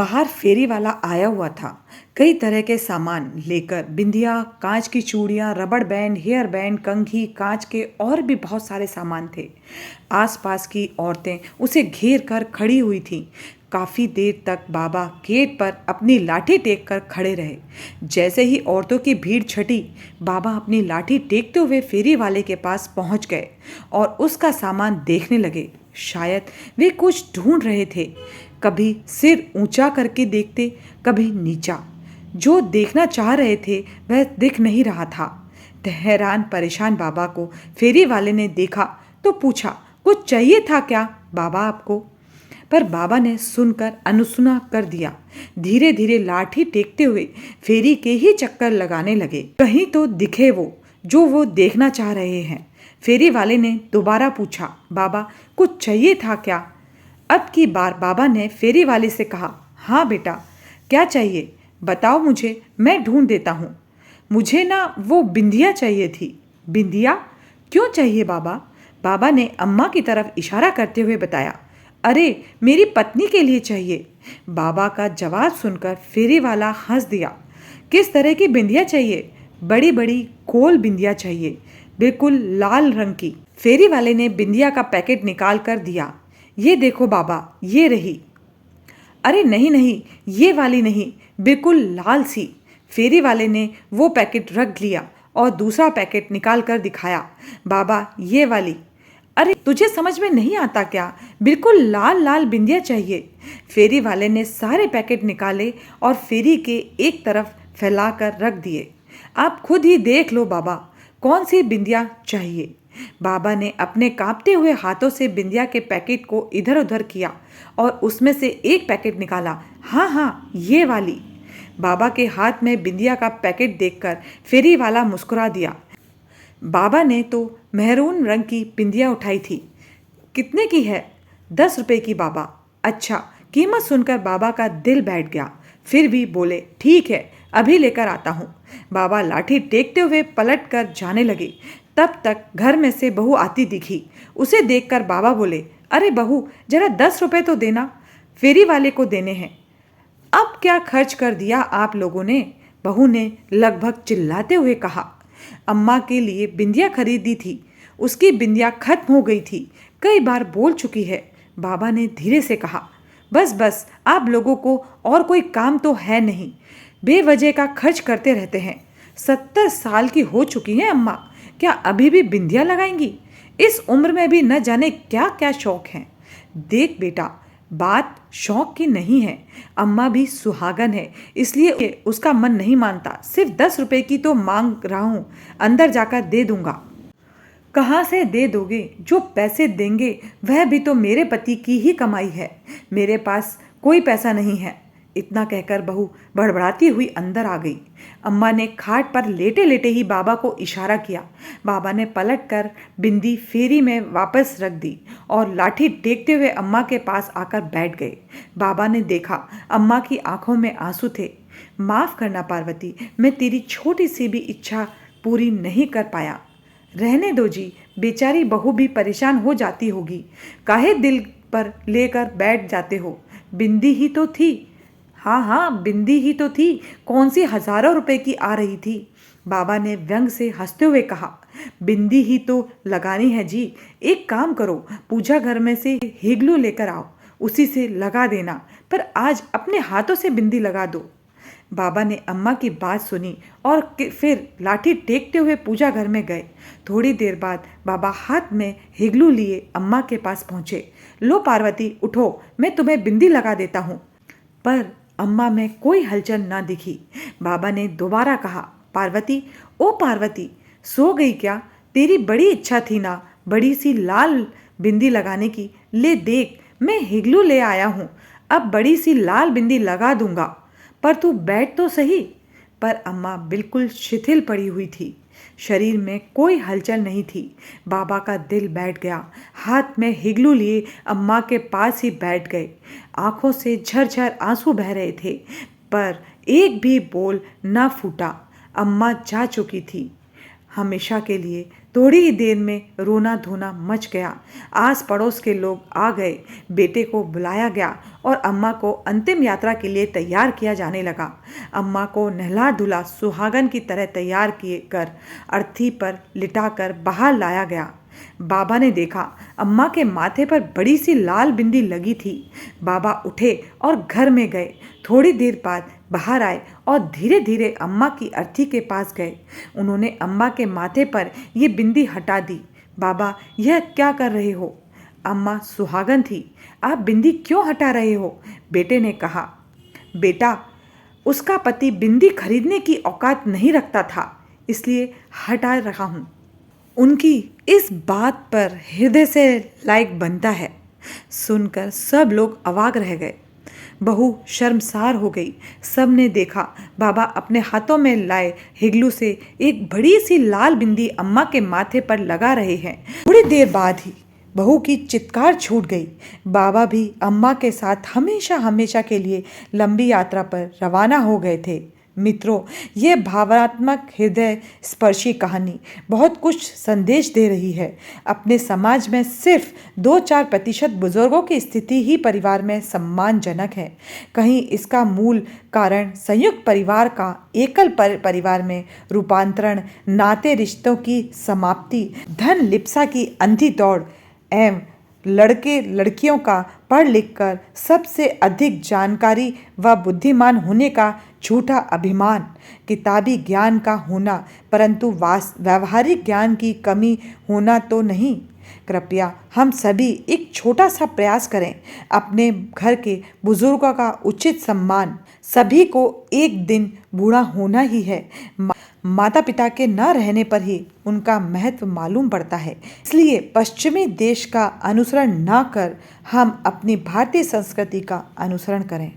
बाहर फेरी वाला आया हुआ था। कई तरह के सामान लेकर बिंदिया, कांच की चूड़ियां, रबड़ बैंड, हेयर बैंड, कंघी, कांच के और भी बहुत सारे सामान थे। आसपास की औरतें उसे घेर कर खड़ी हुई थीं। काफी देर तक बाबा गेट पर अपनी लाठी टेक कर खड़े रहे। जैसे ही औरतों की भीड़ छटी, बाबा अपनी लाठी टेकते हुए फेरी वाले के पास पहुंच गए और उसका सामान देखने लगे। शायद वे कुछ ढूंढ रहे थे। कभी सिर ऊंचा करके देखते, कभी नीचा। जो देखना चाह रहे थे वह दिख नहीं रहा था। हैरान परेशान बाबा को फेरी वाले ने देखा तो पूछा, कुछ चाहिए था क्या बाबा आपको? पर बाबा ने सुनकर अनसुना कर दिया। धीरे धीरे लाठी टेकते हुए फेरी के ही चक्कर लगाने लगे। कहीं तो दिखे वो जो वो देखना चाह रहे हैं। फेरी वाले ने दोबारा पूछा, बाबा कुछ चाहिए था क्या? अब की बार बाबा ने फेरी वाले से कहा, हाँ बेटा, क्या चाहिए बताओ मुझे, मैं ढूंढ देता हूँ। मुझे ना वो बिंदिया चाहिए थी। बिंदिया क्यों चाहिए बाबा? बाबा ने अम्मा की तरफ इशारा करते हुए बताया, अरे मेरी पत्नी के लिए चाहिए। बाबा का जवाब सुनकर फेरी वाला हंस दिया। किस तरह की बिंदिया चाहिए? बड़ी बड़ी गोल बिंदिया चाहिए, बिल्कुल लाल रंग की। फेरी वाले ने बिंदिया का पैकेट निकाल कर दिया। ये देखो बाबा, ये रही। अरे नहीं नहीं, ये वाली नहीं, बिल्कुल लाल सी। फेरी वाले ने वो पैकेट रख लिया और दूसरा पैकेट निकाल कर दिखाया। बाबा, ये वाली। अरे तुझे समझ में नहीं आता क्या? बिल्कुल लाल लाल बिंदिया चाहिए। फेरी वाले ने सारे पैकेट निकाले और फेरी के एक तरफ फैलाकर रख दिए। आप खुद ही देख लो बाबा, कौन सी बिंदिया चाहिए। बाबा ने अपने कांपते हुए हाथों से बिंदिया के पैकेट को इधर उधर किया और उसमें से एक पैकेट निकाला। हाँ हाँ, ये वाली। बाबा के हाथ में बिंदिया का पैकेट देखकर फेरी वाला मुस्कुरा दिया। बाबा ने तो मेहरून रंग की बिंदिया उठाई थी। कितने की है? 10 रुपए की बाबा। अच्छा, कीमत सुनकर बाबा का दिल बैठ गया। फिर भी बोले, ठीक है, अभी लेकर आता हूँ। बाबा लाठी टेकते हुए पलट कर जाने लगे। तब तक घर में से बहू आती दिखी। उसे देखकर बाबा बोले, अरे बहू, जरा 10 रुपए तो देना, फेरी वाले को देने हैं। अब क्या खर्च कर दिया आप लोगों ने? बहू ने लगभग चिल्लाते हुए कहा। अम्मा के लिए बिंदिया खरीदी थी, उसकी बिंदिया खत्म हो गई थी, कई बार बोल चुकी है। बाबा ने धीरे से कहा, बस बस, आप लोगों को और कोई काम तो है नहीं, बेवजह का खर्च करते रहते हैं। 70 साल की हो चुकी हैं अम्मा, क्या अभी भी बिंदिया लगाएंगी? इस उम्र में भी न जाने क्या क्या शौक हैं। देख बेटा, बात शौक की नहीं है, अम्मा भी सुहागन है, इसलिए उसका मन नहीं मानता। सिर्फ 10 रुपए की तो मांग रहा हूँ, अंदर जाकर दे दूंगा। कहाँ से दे दोगे? जो पैसे देंगे वह भी तो मेरे पति की ही कमाई है, मेरे पास कोई पैसा नहीं है। इतना कहकर बहू बड़बड़ाती हुई अंदर आ गई। अम्मा ने खाट पर लेटे लेटे ही बाबा को इशारा किया। बाबा ने पलट कर बिंदी फेरी में वापस रख दी और लाठी टेकते हुए अम्मा के पास आकर बैठ गए। बाबा ने देखा अम्मा की आंखों में आंसू थे। माफ़ करना पार्वती, मैं तेरी छोटी सी भी इच्छा पूरी नहीं कर पाया। रहने दो जी, बेचारी बहू भी परेशान हो जाती होगी, काहे दिल पर लेकर बैठ जाते हो? बिंदी ही तो थी। हाँ हाँ, बिंदी ही तो थी, कौन सी हजारों रुपए की आ रही थी। बाबा ने व्यंग से हंसते हुए कहा, बिंदी ही तो लगानी है जी। एक काम करो, पूजा घर में से हिगलू लेकर आओ, उसी से लगा देना, पर आज अपने हाथों से बिंदी लगा दो। बाबा ने अम्मा की बात सुनी और फिर लाठी टेकते हुए पूजा घर में गए। थोड़ी देर बाद बाबा हाथ में हिगलू लिए अम्मा के पास पहुँचे। लो पार्वती, उठो, मैं तुम्हें बिंदी लगा देता हूँ। पर अम्मा में कोई हलचल न दिखी। बाबा ने दोबारा कहा, पार्वती, ओ पार्वती, सो गई क्या? तेरी बड़ी इच्छा थी ना बड़ी सी लाल बिंदी लगाने की। ले देख, मैं हिगलू ले आया हूँ, अब बड़ी सी लाल बिंदी लगा दूंगा, पर तू बैठ तो सही। पर अम्मा बिल्कुल शिथिल पड़ी हुई थी, शरीर में कोई हलचल नहीं थी। बाबा का दिल बैठ गया। हाथ में हिगलू लिए अम्मा के पास ही बैठ गए। आंखों से झरझर आंसू बह रहे थे, पर एक भी बोल न फूटा। अम्मा जा चुकी थी। हमेशा के लिए थोड़ी ही देर में रोना धोना मच गया। आस पड़ोस के लोग आ गए, बेटे को बुलाया गया और अम्मा को अंतिम यात्रा के लिए तैयार किया जाने लगा। अम्मा को नहला धुला सुहागन की तरह तैयार किए कर अर्थी पर लिटाकर बाहर लाया गया। बाबा ने देखा अम्मा के माथे पर बड़ी सी लाल बिंदी लगी थी। बाबा उठे और घर में गए। थोड़ी देर बाद बाहर आए और धीरे धीरे अम्मा की अर्थी के पास गए। उन्होंने अम्मा के माथे पर ये बिंदी हटा दी। बाबा, यह क्या कर रहे हो? अम्मा सुहागन थी। आप बिंदी क्यों हटा रहे हो? बेटे ने कहा। बेटा, उसका पति बिंदी खरीदने की औकात नहीं रखता था, इसलिए हटा रहा हूँ। उनकी इस बात पर हृदय से लायक बनता है। सुनकर सब लोग अवाक रह गए। बहू शर्मसार हो गई। सब ने देखा बाबा अपने हाथों में लाए हिगलू से एक बड़ी सी लाल बिंदी अम्मा के माथे पर लगा रहे हैं। थोड़ी देर बाद ही बहू की चित्कार छूट गई। बाबा भी अम्मा के साथ हमेशा हमेशा के लिए लंबी यात्रा पर रवाना हो गए थे। मित्रों, ये भावनात्मक हृदय स्पर्शी कहानी बहुत कुछ संदेश दे रही है। अपने समाज में सिर्फ 2-4% बुजुर्गों की स्थिति ही परिवार में सम्मानजनक है। कहीं इसका मूल कारण संयुक्त परिवार का एकल परिवार में रूपांतरण, नाते रिश्तों की समाप्ति, धन लिप्सा की अंधी दौड़ एवं लड़के लड़कियों का पढ़ लिख कर सबसे अधिक जानकारी व बुद्धिमान होने का झूठा अभिमान, किताबी ज्ञान का होना परंतु व्यावहारिक ज्ञान की कमी होना तो नहीं। कृपया हम सभी एक छोटा सा प्रयास करें। अपने घर के बुजुर्गों का उचित सम्मान। सभी को एक दिन बूढ़ा होना ही है। माता पिता के न रहने पर ही उनका महत्व मालूम पड़ता है। इसलिए पश्चिमी देश का अनुसरण न कर हम अपनी भारतीय संस्कृति का अनुसरण करें।